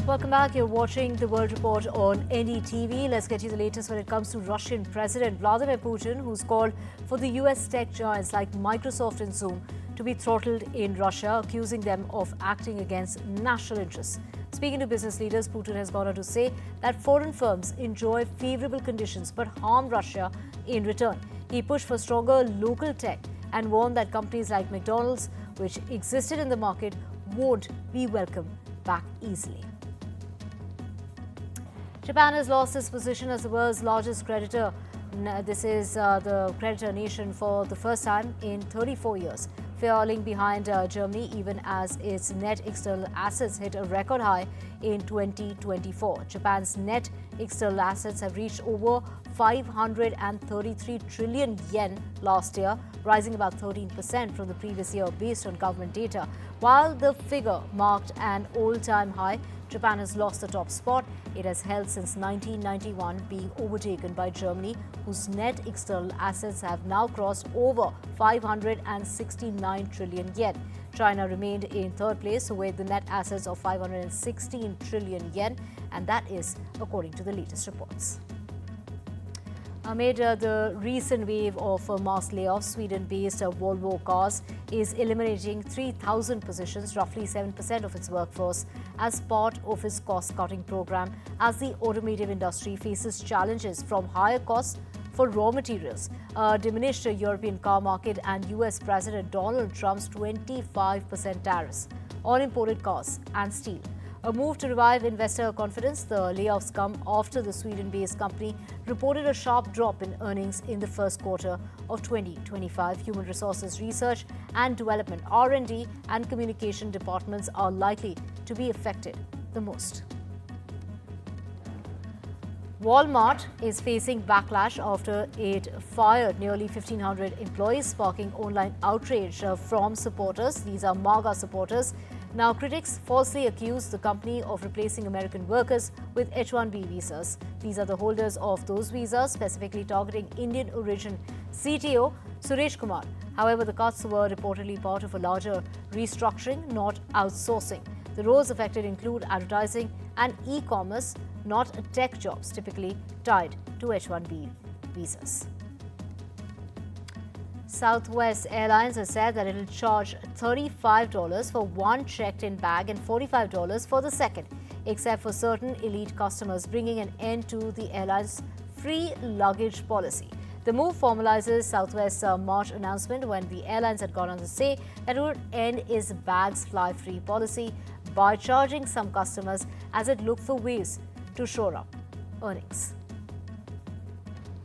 Welcome back. You're watching the World Report on NDTV. Let's get you the latest when it comes to Russian President Vladimir Putin, who's called for the US tech giants like Microsoft and Zoom to be throttled in Russia, accusing them of acting against national interests. Speaking to business leaders, Putin has gone on to say that foreign firms enjoy favorable conditions but harm Russia in return. He pushed for stronger local tech and warned that companies like McDonald's, which existed in the market, won't be welcomed back easily. Japan has lost its position as the world's largest creditor. This is the creditor nation for the first time in 34 years, falling behind Germany even as its net external assets hit a record high in 2024. Japan's net external assets have reached over 533 trillion yen last year, rising about 13% from the previous year based on government data. While the figure marked an all-time high, Japan has lost the top spot it has held since 1991, being overtaken by Germany, whose net external assets have now crossed over 569 trillion yen. China remained in third place with the net assets of 516 trillion yen, and that is according to the latest reports. Amid the recent wave of mass layoffs, Sweden-based Volvo Cars is eliminating 3,000 positions, roughly 7% of its workforce, as part of its cost-cutting program, as the automotive industry faces challenges from higher costs for raw materials, a diminished European car market, and US President Donald Trump's 25% tariffs on imported cars and steel. A move to revive investor confidence, the layoffs come after the Sweden-based company reported a sharp drop in earnings in the first quarter of 2025. Human resources research and development, R&D, and communication departments are likely to be affected the most. Walmart is facing backlash after it fired nearly 1,500 employees, sparking online outrage from supporters. These are MAGA supporters. Now, critics falsely accuse the company of replacing American workers with H-1B visas. These are the holders of those visas, specifically targeting Indian origin CTO Suresh Kumar. However, the cuts were reportedly part of a larger restructuring, not outsourcing. The roles affected include advertising and e-commerce, not tech jobs typically tied to H-1B visas. Southwest Airlines has said that it will charge $35 for one checked-in bag and $45 for the second, except for certain elite customers, bringing an end to the airline's free luggage policy. The move formalizes Southwest's March announcement when the airlines had gone on to say that it would end its bags fly free policy by charging some customers as it looked for ways to shore up earnings.